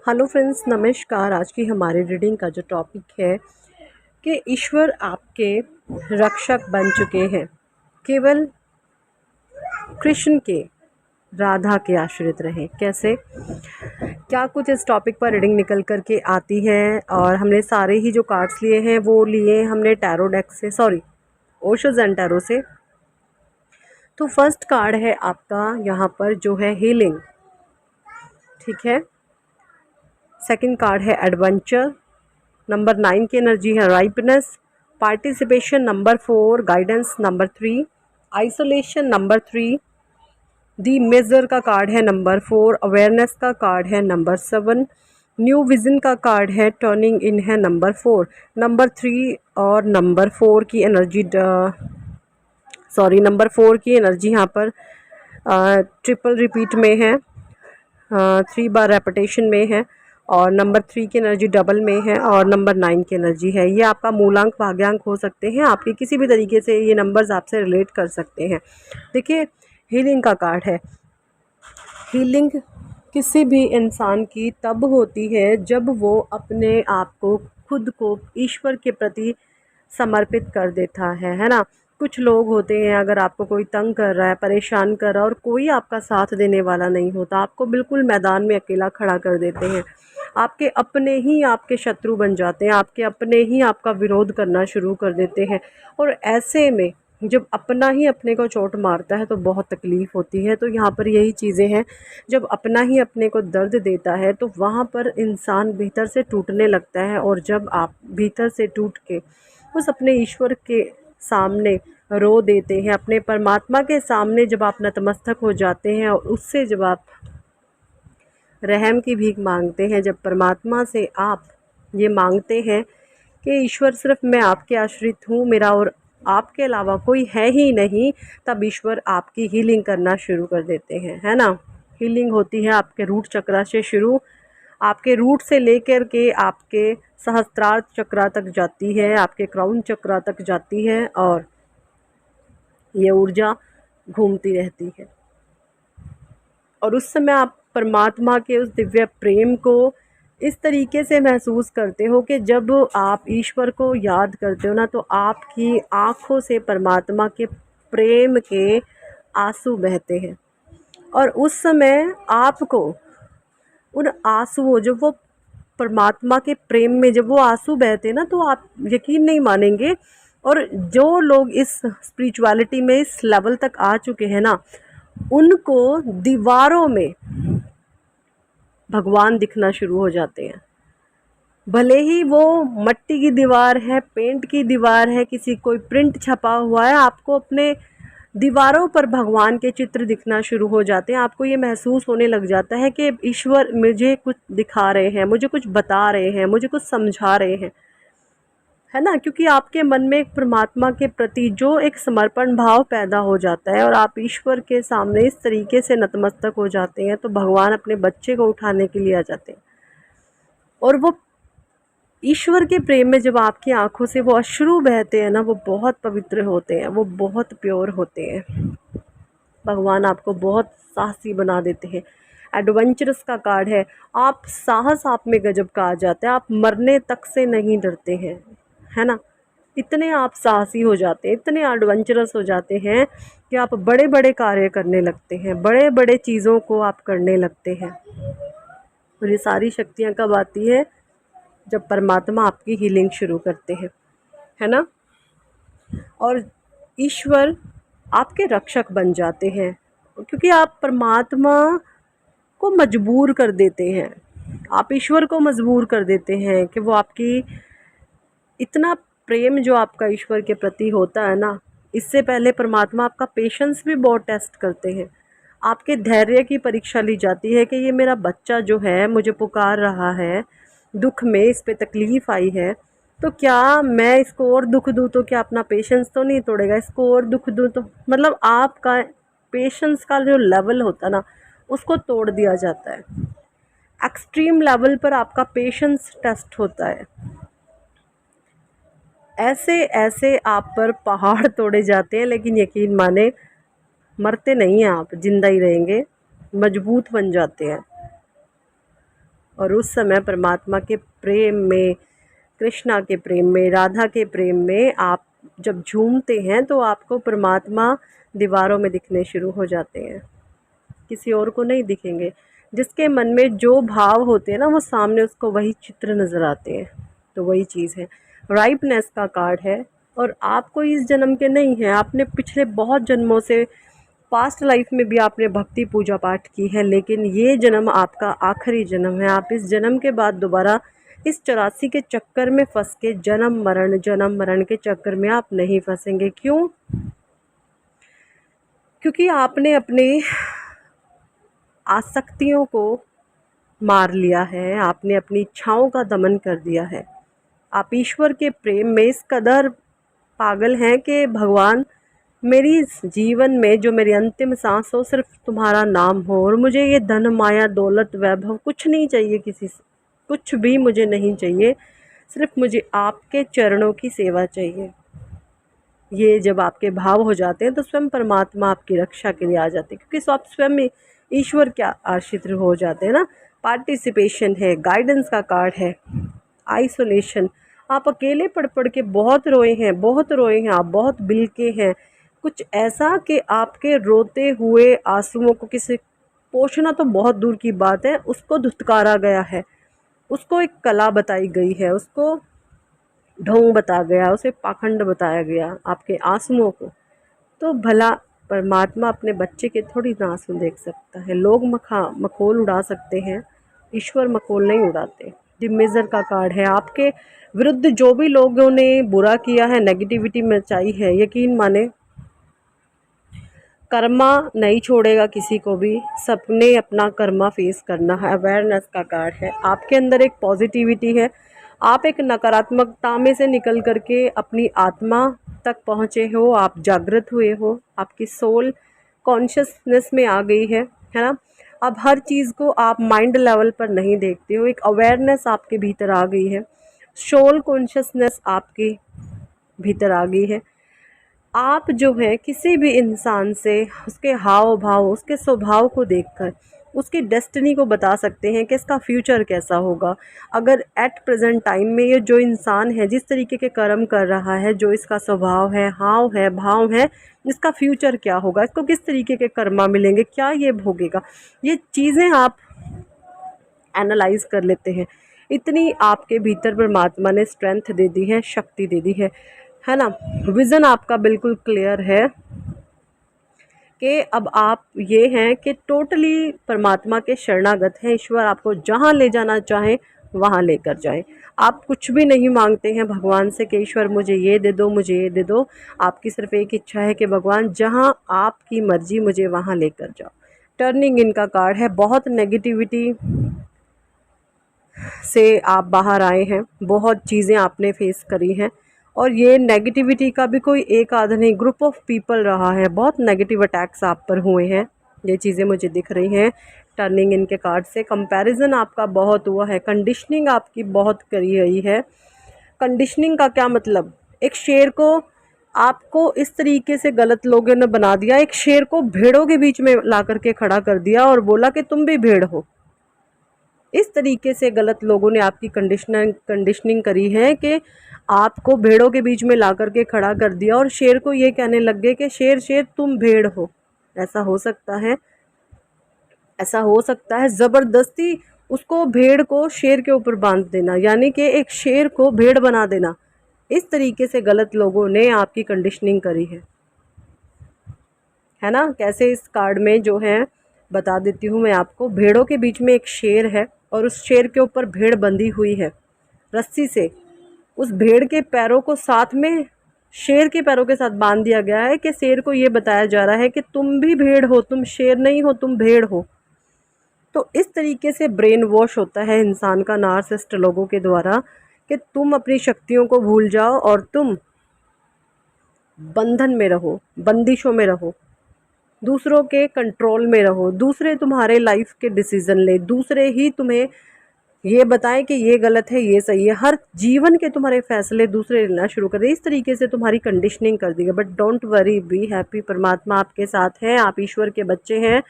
Hello friends, नमस्कार। आज की हमारी रीडिंग का जो टॉपिक है कि ईश्वर आपके रक्षक बन चुके हैं, केवल कृष्ण के, राधा के आश्रित रहें। कैसे, क्या कुछ इस टॉपिक पर रीडिंग निकल कर के आती है। और हमने सारे ही जो कार्ड्स लिए हैं वो लिए हमने टैरो डेक से, सॉरी ओशो ज़ेन टैरो से। तो फर्स्ट कार्ड है आपका यहाँ पर जो है हीलिंग, ठीक है। सेकंड कार्ड है एडवेंचर, नंबर 9 की एनर्जी है ripeness, participation number 4, guidance number 3, isolation number 3, the major का कार्ड है नंबर 4, अवेयरनेस का कार्ड है नंबर 7, न्यू विजन का कार्ड है टर्निंग इन है नंबर 4। नंबर 3 और नंबर 4 की एनर्जी, सॉरी नंबर 4 की एनर्जी यहाँ पर ट्रिपल रिपीट में है, 3 बार रेपिटेशन में है। और नंबर 3 की एनर्जी डबल में है और नंबर 9 की एनर्जी है। ये आपका मूलांक भाग्यांक हो सकते हैं, आपके किसी भी तरीके से ये नंबर्स आपसे रिलेट कर सकते हैं। देखिए, हीलिंग का कार्ड है। हीलिंग किसी भी इंसान की तब होती है जब वो अपने आप को, खुद को ईश्वर के प्रति समर्पित कर देता है ना। कुछ लोग होते हैं, अगर आपको कोई तंग कर रहा है, परेशान कर रहा है और कोई आपका साथ देने वाला नहीं होता, आपको बिल्कुल मैदान में अकेला खड़ा कर देते हैं, आपके अपने ही आपके शत्रु बन जाते हैं, आपके अपने ही आपका विरोध करना शुरू कर देते हैं। और ऐसे में जब अपना ही अपने को चोट मारता है तो बहुत तकलीफ़ होती है। तो यहाँ पर यही चीज़ें हैं, जब अपना ही अपने को दर्द देता है तो वहाँ पर इंसान भीतर से टूटने लगता है। और जब आप भीतर से टूट के उस अपने ईश्वर के सामने रो देते हैं, अपने परमात्मा के सामने जब आप नतमस्तक हो जाते हैं और उससे जब आप रहम की भीख मांगते हैं, जब परमात्मा से आप ये मांगते हैं कि ईश्वर सिर्फ मैं आपके आश्रित हूँ, मेरा और आपके अलावा कोई है ही नहीं, तब ईश्वर आपकी हीलिंग करना शुरू कर देते हैं, है ना। हीलिंग होती है आपके रूट चक्रा से शुरू, आपके रूट से लेकर के आपके सहस्त्रार्थ चक्रा तक जाती है, आपके क्राउन चक्रा तक जाती है और ये ऊर्जा घूमती रहती है। और उस समय आप परमात्मा के उस दिव्य प्रेम को इस तरीके से महसूस करते हो कि जब आप ईश्वर को याद करते हो ना, तो आपकी आँखों से परमात्मा के प्रेम के आंसू बहते हैं। और उस समय आपको उन आंसुओं, जब वो परमात्मा के प्रेम में जब वो आंसू बहते हैं ना, तो आप यकीन नहीं मानेंगे। और जो लोग इस स्पिरिचुअलिटी में इस लेवल तक आ चुके हैं ना, उनको दीवारों में भगवान दिखना शुरू हो जाते हैं। भले ही वो मट्टी की दीवार है, पेंट की दीवार है, किसी कोई प्रिंट छपा हुआ है, आपको अपने दीवारों पर भगवान के चित्र दिखना शुरू हो जाते हैं। आपको ये महसूस होने लग जाता है कि ईश्वर मुझे कुछ दिखा रहे हैं, मुझे कुछ बता रहे हैं, मुझे कुछ समझा रहे हैं, है ना। क्योंकि आपके मन में एक परमात्मा के प्रति जो एक समर्पण भाव पैदा हो जाता है और आप ईश्वर के सामने इस तरीके से नतमस्तक हो जाते हैं, तो भगवान अपने बच्चे को उठाने के लिए आ जाते हैं। और वो ईश्वर के प्रेम में जब आपकी आंखों से वो अश्रु बहते हैं ना, वो बहुत पवित्र होते हैं, वो बहुत प्योर होते हैं। भगवान आपको बहुत साहसी बना देते हैं। एडवेंचरस का कार्ड है, आप साहस आप में गजब का आ जाता है, आप मरने तक से नहीं डरते हैं, है ना। इतने आप साहसी हो जाते हैं, इतने एडवेंचरस हो जाते हैं कि आप बड़े बड़े कार्य करने लगते हैं, बड़े बड़े चीज़ों को आप करने लगते हैं। और ये सारी शक्तियाँ कब आती है? जब परमात्मा आपकी हीलिंग शुरू करते हैं, है ना। और ईश्वर आपके रक्षक बन जाते हैं, क्योंकि आप परमात्मा को मजबूर कर देते हैं, आप ईश्वर को मजबूर कर देते हैं कि वो आपकी इतना प्रेम जो आपका ईश्वर के प्रति होता है ना। इससे पहले परमात्मा आपका पेशेंस भी बहुत टेस्ट करते हैं, आपके धैर्य की परीक्षा ली जाती है कि ये मेरा बच्चा जो है मुझे पुकार रहा है, दुख में इस पे तकलीफ़ आई है, तो क्या मैं इसको और दुख दूँ, तो क्या अपना पेशेंस तो नहीं तोड़ेगा, इसको और दुख दूँ तो मतलब आपका पेशेंस का जो लेवल होता है ना, उसको तोड़ दिया जाता है। एक्सट्रीम लेवल पर आपका पेशेंस टेस्ट होता है। ऐसे ऐसे आप पर पहाड़ तोड़े जाते हैं, लेकिन यकीन माने मरते नहीं हैं आप, जिंदा ही रहेंगे, मजबूत बन जाते हैं। और उस समय परमात्मा के प्रेम में, कृष्णा के प्रेम में, राधा के प्रेम में आप जब झूमते हैं तो आपको परमात्मा दीवारों में दिखने शुरू हो जाते हैं, किसी और को नहीं दिखेंगे। जिसके मन में जो भाव होते हैं ना, वो सामने उसको वही चित्र नज़र आते हैं। तो वही चीज़ है, राइपनेस का कार्ड है। और आपको इस जन्म के नहीं है, आपने पिछले बहुत जन्मों से, पास्ट लाइफ में भी आपने भक्ति पूजा पाठ की है, लेकिन ये जन्म आपका आखिरी जन्म है। आप इस जन्म के बाद दोबारा इस 84 के चक्कर में फंस के जन्म मरण के चक्कर में आप नहीं फंसेंगे। क्यों? क्योंकि आपने अपने आसक्तियों को मार लिया है, आपने अपनी इच्छाओं का दमन कर दिया है। आप ईश्वर के प्रेम में इस कदर पागल हैं कि भगवान, मेरी इस जीवन में जो मेरी अंतिम सांस हो सिर्फ तुम्हारा नाम हो, और मुझे ये धन माया दौलत वैभव कुछ नहीं चाहिए, किसी से कुछ भी मुझे नहीं चाहिए, सिर्फ मुझे आपके चरणों की सेवा चाहिए। ये जब आपके भाव हो जाते हैं तो स्वयं परमात्मा आपकी रक्षा के लिए आ जाते हैं, क्योंकि आप स्वयं ईश्वर क्या आश्रित हो जाते हैं ना। पार्टिसिपेशन है, गाइडेंस का कार्ड है, आइसोलेशन। आप अकेले पढ़ पढ़ के बहुत रोए हैं, आप बहुत बिलके हैं। कुछ ऐसा कि आपके रोते हुए आंसुओं को किसी पोंछना तो बहुत दूर की बात है, उसको धुतकारा गया है, उसको एक कला बताई गई है, उसको ढोंग बताया गया, उसे पाखंड बताया गया आपके आंसुओं को। तो भला परमात्मा अपने बच्चे के थोड़ी ना आंसू देख सकता है। लोग मखौल उड़ा सकते हैं, ईश्वर मखौल नहीं उड़ाते। डिमेजर का कार्ड है, आपके विरुद्ध जो भी लोगों ने बुरा किया है, नेगेटिविटी मचाई है, यकीन माने कर्मा नहीं छोड़ेगा किसी को भी, सबने अपना कर्मा फेस करना है। अवेयरनेस का कार्ड है, आपके अंदर एक पॉजिटिविटी है, आप एक नकारात्मकता में से निकल करके अपनी आत्मा तक पहुँचे हो, आप जागृत हुए हो, आपकी सोल कॉन्शियसनेस में आ गई है ना। अब हर चीज़ को आप माइंड लेवल पर नहीं देखते हो, एक अवेयरनेस आपके भीतर आ गई है, सोल कॉन्शियसनेस आपके भीतर आ गई है। आप जो है किसी भी इंसान से उसके हाव भाव, उसके स्वभाव को देखकर उसकी डेस्टिनी को बता सकते हैं कि इसका फ्यूचर कैसा होगा। अगर एट प्रेजेंट टाइम में ये जो इंसान है जिस तरीके के कर्म कर रहा है, जो इसका स्वभाव है, हाव है, भाव है, इसका फ्यूचर क्या होगा, इसको किस तरीके के कर्मा मिलेंगे, क्या ये भोगेगा, ये चीज़ें आप एनालाइज कर लेते हैं। इतनी आपके भीतर परमात्मा ने स्ट्रेंथ दे दी है, शक्ति दे दी है ना। विज़न आपका बिल्कुल क्लियर है कि अब आप ये हैं कि टोटली परमात्मा के शरणागत हैं। ईश्वर आपको जहाँ ले जाना चाहे वहाँ लेकर जाए। आप कुछ भी नहीं मांगते हैं भगवान से कि ईश्वर मुझे ये दे दो, मुझे ये दे दो। आपकी सिर्फ एक इच्छा है कि भगवान जहाँ आपकी मर्जी मुझे वहाँ लेकर जाओ। टर्निंग इनका कार्ड है, बहुत नेगेटिविटी से आप बाहर आए हैं, बहुत चीज़ें आपने फेस करी हैं, और ये नेगेटिविटी का भी कोई एक आधा नहीं, ग्रुप ऑफ पीपल रहा है, बहुत नेगेटिव अटैक्स आप पर हुए हैं, ये चीज़ें मुझे दिख रही हैं टर्निंग इनके कार्ड से। कंपैरिजन आपका बहुत हुआ है, कंडीशनिंग आपकी बहुत करी गई है। कंडीशनिंग का क्या मतलब? एक शेर को आपको इस तरीके से गलत लोगों ने बना दिया, एक शेर को भेड़ों के बीच में ला करके खड़ा कर दिया और बोला कि तुम भी भेड़ हो। इस तरीके से गलत लोगों ने आपकी कंडीशनिंग करी है कि आपको भेड़ों के बीच में ला करके खड़ा कर दिया और शेर को ये कहने लग गए कि शेर शेर तुम भेड़ हो। ऐसा हो सकता है, ऐसा हो सकता है ज़बरदस्ती उसको, भेड़ को शेर के ऊपर बांध देना, यानी कि एक शेर को भेड़ बना देना। इस तरीके से गलत लोगों ने आपकी कंडीशनिंग करी है ना। कैसे इस कार्ड में जो है बता देती हूँ मैं आपको। भेड़ों के बीच में एक शेर है और उस शेर के ऊपर भेड़ बंधी हुई है रस्सी से। उस भेड़ के पैरों को साथ में शेर के पैरों के साथ बांध दिया गया है कि शेर को ये बताया जा रहा है कि तुम भी भेड़ हो, तुम शेर नहीं हो, तुम भेड़ हो। तो इस तरीके से ब्रेन वॉश होता है इंसान का नार्सिसिस्ट लोगों के द्वारा कि तुम अपनी शक्तियों को भूल जाओ और तुम बंधन में रहो, बंदिशों में रहो, दूसरों के कंट्रोल में रहो, दूसरे तुम्हारे लाइफ के डिसीज़न ले, दूसरे ही तुम्हें ये बताएं कि ये गलत है, ये सही है। हर जीवन के तुम्हारे फैसले दूसरे लेना शुरू कर दे। इस तरीके से तुम्हारी कंडीशनिंग कर दी है। But don't worry, be happy, परमात्मा आपके साथ है, आप ईश्वर के बच्चे हैं।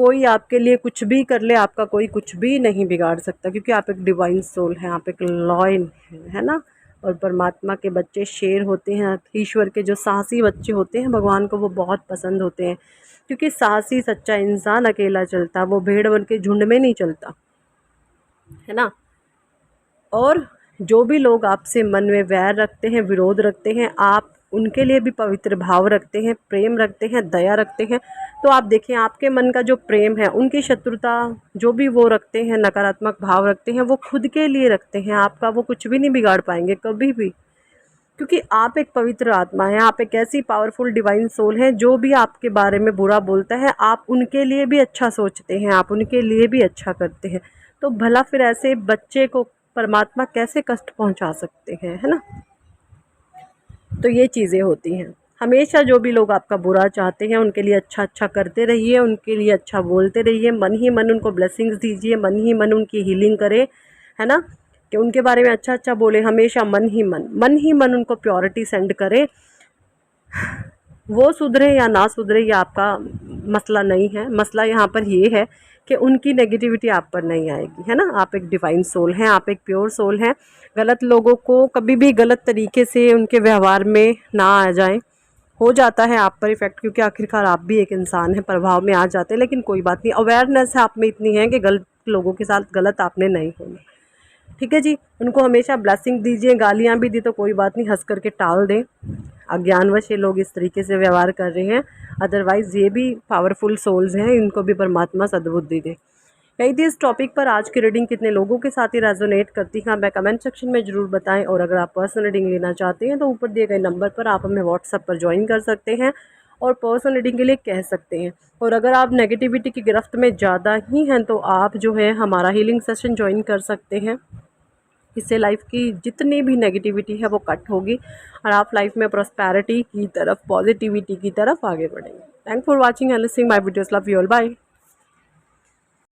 कोई आपके लिए कुछ भी कर ले, आपका कोई कुछ भी नहीं बिगाड़ सकता, क्योंकि आप एक डिवाइन सोल हैं, आप एक लॉयन है ना। और परमात्मा के बच्चे शेर होते हैं। ईश्वर के जो साहसी बच्चे होते हैं, भगवान को वो बहुत पसंद होते हैं, क्योंकि साहसी सच्चा इंसान अकेला चलता, वो भेड़ बन के झुंड में नहीं चलता, है ना। और जो भी लोग आपसे मन में वैर रखते हैं, विरोध रखते हैं, आप उनके लिए भी पवित्र भाव रखते हैं, प्रेम रखते हैं, दया रखते हैं, तो आप देखें आपके मन का जो प्रेम है, उनकी शत्रुता जो भी वो रखते हैं, नकारात्मक भाव रखते हैं, वो खुद के लिए रखते हैं, आपका वो कुछ भी नहीं बिगाड़ पाएंगे कभी भी, क्योंकि आप एक पवित्र आत्मा हैं, आप एक ऐसी पावरफुल डिवाइन सोल हैं। जो भी आपके बारे में बुरा बोलता है, आप उनके लिए भी अच्छा सोचते हैं, आप उनके लिए भी अच्छा करते हैं, तो भला फिर ऐसे बच्चे को परमात्मा कैसे कष्ट पहुंचा सकते हैं, है ना। तो ये चीज़ें होती हैं। हमेशा जो भी लोग आपका बुरा चाहते हैं, उनके लिए अच्छा अच्छा करते रहिए, उनके लिए अच्छा बोलते रहिए, मन ही मन उनको ब्लेसिंग्स दीजिए, मन ही मन उनकी हीलिंग करें, है ना, कि उनके बारे में अच्छा अच्छा बोले, हमेशा मन ही मन उनको प्योरिटी सेंड करें। वो सुधरे या ना सुधरे ये आपका मसला नहीं है, मसला यहाँ पर ये है कि उनकी नेगेटिविटी आप पर नहीं आएगी, है ना। आप एक डिवाइन सोल हैं, आप एक प्योर सोल हैं। गलत लोगों को कभी भी गलत तरीके से उनके व्यवहार में ना आ जाएं। हो जाता है आप पर इफ़ेक्ट, क्योंकि आखिरकार आप भी एक इंसान हैं, प्रभाव में आ जाते हैं, लेकिन कोई बात नहीं, अवेयरनेस है आप में इतनी है कि गलत लोगों के साथ गलत आपने नहीं होना, ठीक है जी। उनको हमेशा ब्लेसिंग दीजिए, गालियाँ भी दी तो कोई बात नहीं, हंस करके टाल दें। अज्ञानवश ये लोग इस तरीके से व्यवहार कर रहे हैं, अदरवाइज़ ये भी पावरफुल सोल्स हैं, इनको भी परमात्मा सद्बुद्धि दे। कही थी इस टॉपिक पर आज की रीडिंग कितने लोगों के साथ ही रेजोनेट करती है, हमें कमेंट सेक्शन में ज़रूर बताएं। और अगर आप पर्सनल रीडिंग लेना चाहते हैं तो ऊपर दिए गए नंबर पर आप हमें व्हाट्सएप पर ज्वाइन कर सकते हैं और पर्सनल रीडिंग के लिए कह सकते हैं। और अगर आप नेगेटिविटी की गिरफ्त में ज़्यादा ही हैं तो आप जो है हमारा हीलिंग सेशन ज्वाइन कर सकते हैं। इससे लाइफ की जितनी भी नेगेटिविटी है वो कट होगी और आप लाइफ में प्रॉस्पेरिटी की तरफ, पॉजिटिविटी की तरफ आगे बढ़ेंगे। Thank for watching and listening my videos. Love you all, bye.